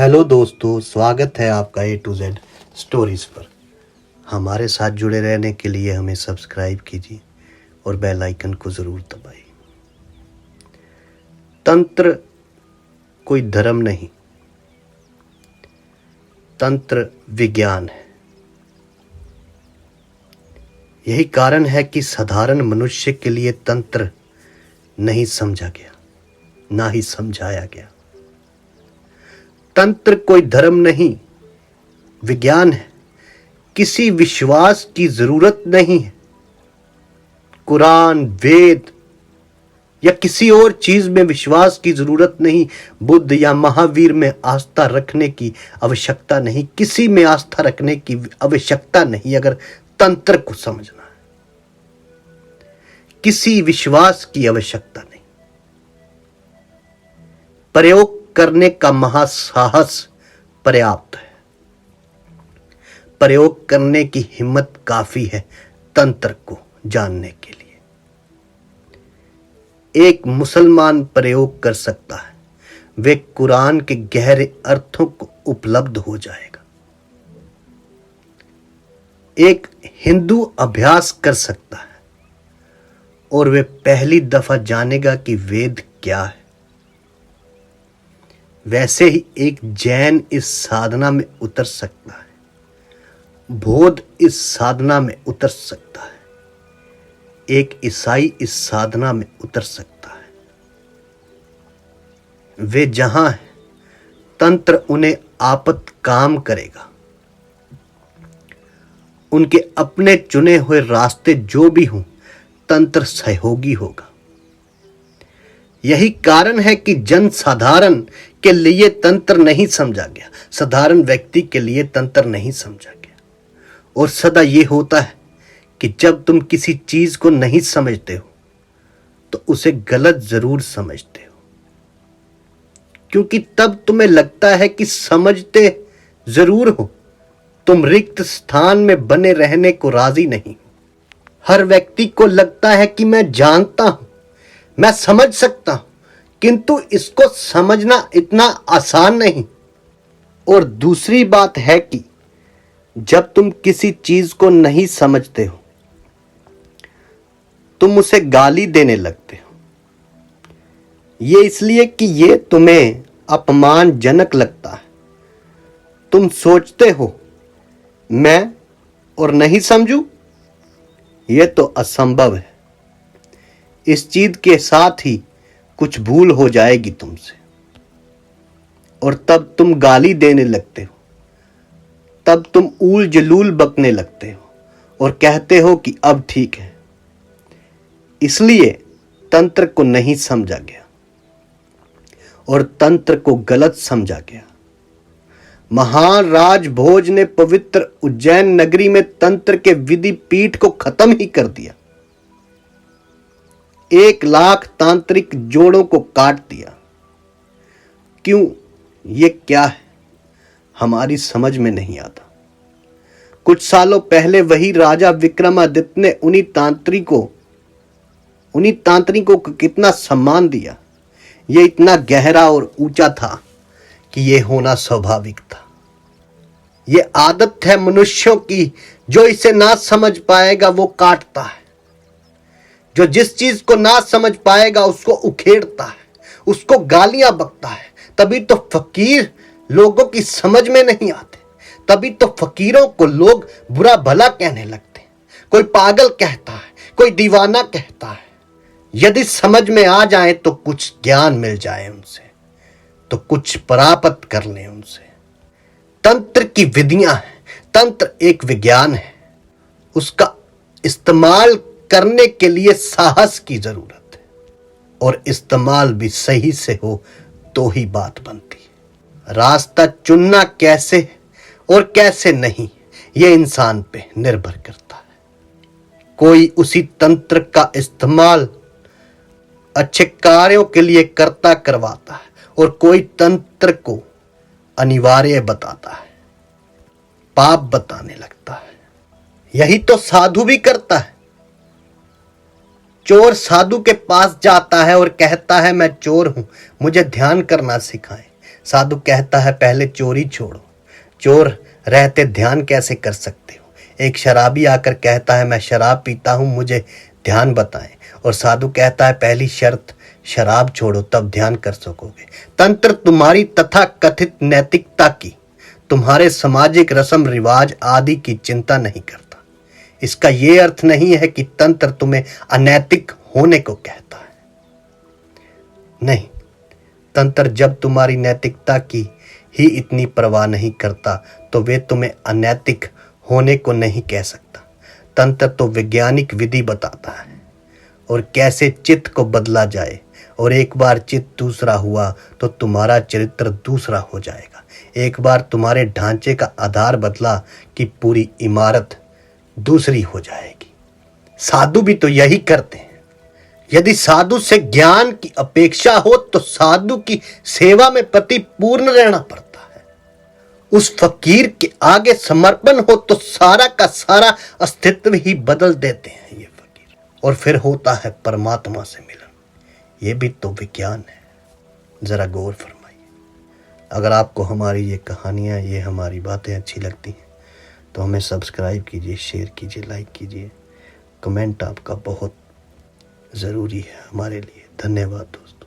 Hello दोस्तों, स्वागत है आपका A to Z स्टोरीज पर। हमारे साथ जुड़े रहने के लिए हमें सब्सक्राइब कीजिए और बेल आइकन को ज़रूर दबाइए। तंत्र कोई धर्म नहीं, तंत्र विज्ञान है। यही कारण है कि साधारण मनुष्य के लिए तंत्र नहीं समझा गया, ना ही समझाया गया। तंत्र कोई धर्म नहीं, विज्ञान है। किसी विश्वास की जरूरत नहीं है। कुरान, वेद या किसी और चीज में विश्वास की जरूरत नहीं। बुद्ध या महावीर में आस्था रखने की आवश्यकता नहीं। किसी में आस्था रखने की आवश्यकता नहीं अगर तंत्र को समझना है। किसी विश्वास की आवश्यकता नहीं। प्रयोग करने का महासाहस पर्याप्त है। प्रयोग करने की हिम्मत काफी है तंत्र को जानने के लिए। एक मुसलमान प्रयोग कर सकता है, वे कुरान के गहरे अर्थों को उपलब्ध हो जाएगा। एक हिंदू अभ्यास कर सकता है और वे पहली दफा जानेगा कि वेद क्या है। वैसे ही एक जैन इस साधना में उतर सकता है, बौद्ध इस साधना में उतर सकता है, एक ईसाई इस साधना में उतर सकता है। वे जहां हैं, तंत्र उन्हें आपत काम करेगा। उनके अपने चुने हुए रास्ते जो भी हों, तंत्र सहयोगी होगा। यही कारण है कि जन साधारण के लिए तंत्र नहीं समझा गया, साधारण व्यक्ति के लिए तंत्र नहीं समझा गया। और सदा ये होता है कि जब तुम किसी चीज को नहीं समझते हो तो उसे गलत जरूर समझते हो, क्योंकि तब तुम्हें लगता है कि समझते जरूर हो, तुम रिक्त स्थान में बने रहने को राजी नहीं। हर व्यक्ति को लगता है कि मैं जानता हूं, मैं समझ सकता हूं, किंतु इसको समझना इतना आसान नहीं। और दूसरी बात है कि जब तुम किसी चीज को नहीं समझते हो, तुम उसे गाली देने लगते हो। ये इसलिए कि ये तुम्हें अपमानजनक लगता है। तुम सोचते हो मैं और नहीं समझूं, यह तो असंभव है। इस चीज के साथ ही कुछ भूल हो जाएगी तुमसे, और तब तुम गाली देने लगते हो। तब तुम ऊल जलूल बकने लगते हो और कहते हो कि अब ठीक है। इसलिए तंत्र को नहीं समझा गया और तंत्र को गलत समझा गया। महान राजभोज ने पवित्र उज्जैन नगरी में तंत्र के विधि पीठ को खत्म ही कर दिया। 1 लाख तांत्रिक जोड़ों को काट दिया। क्यों? ये क्या है, हमारी समझ में नहीं आता। कुछ सालों पहले वही राजा विक्रमादित्य ने उन्हीं तांत्रिकों को कितना सम्मान दिया। ये इतना गहरा और ऊंचा था कि ये होना स्वाभाविक था। ये आदत है मनुष्यों की, जो इसे ना समझ पाएगा वो काटता है। जो जिस चीज को ना समझ पाएगा उसको उखेड़ता है, उसको गालियां बकता है। तभी तो फकीर लोगों की समझ में नहीं आते। तभी तो फकीरों को लोग बुरा भला कहने लगते। कोई पागल कहता है, कोई दीवाना कहता है। यदि समझ में आ जाए तो कुछ ज्ञान मिल जाए उनसे, तो कुछ प्राप्त कर लें उनसे। तंत्र की विधियां हैं, तंत्र एक विज्ञान है। उसका इस्तेमाल करने के लिए साहस की जरूरत है, और इस्तेमाल भी सही से हो तो ही बात बनती है। रास्ता चुनना कैसे और कैसे नहीं, यह इंसान पे निर्भर करता है। कोई उसी तंत्र का इस्तेमाल अच्छे कार्यों के लिए करता करवाता है, और कोई तंत्र को अनिवार्य बताता है, पाप बताने लगता है। यही तो साधु भी करता है। चोर साधु के पास जाता है और कहता है मैं चोर हूं, मुझे ध्यान करना सिखाएं। साधु कहता है पहले चोरी छोड़ो, चोर रहते ध्यान कैसे कर सकते हो। एक शराबी आकर कहता है मैं शराब पीता हूं, मुझे ध्यान बताएं, और साधु कहता है पहली शर्त शराब छोड़ो तब ध्यान कर सकोगे। तंत्र तुम्हारी तथा कथित नैतिकता की, तुम्हारे सामाजिक रस्म रिवाज आदि की चिंता नहीं करता। इसका यह अर्थ नहीं है कि तंत्र तुम्हें अनैतिक होने को कहता है, नहीं। तंत्र जब तुम्हारी नैतिकता की ही इतनी परवाह नहीं करता तो वे तुम्हें अनैतिक होने को नहीं कह सकता। तंत्र तो वैज्ञानिक विधि बताता है और कैसे चित्त को बदला जाए, और एक बार चित्त दूसरा हुआ तो तुम्हारा चरित्र दूसरा हो जाएगा। एक बार तुम्हारे ढांचे का आधार बदला कि पूरी इमारत दूसरी हो जाएगी। साधु भी तो यही करते हैं। यदि साधु से ज्ञान की अपेक्षा हो तो साधु की सेवा में प्रतिपूर्ण रहना पड़ता है। उस फकीर के आगे समर्पण हो तो सारा का सारा अस्तित्व ही बदल देते हैं ये फकीर, और फिर होता है परमात्मा से मिलन। ये भी तो विज्ञान है, जरा गौर फरमाइए। अगर आपको हमारी ये कहानियाँ, ये हमारी बातें अच्छी लगती हैं तो हमें सब्सक्राइब कीजिए, शेयर कीजिए, लाइक कीजिए। कमेंट आपका बहुत ज़रूरी है हमारे लिए। धन्यवाद दोस्तों।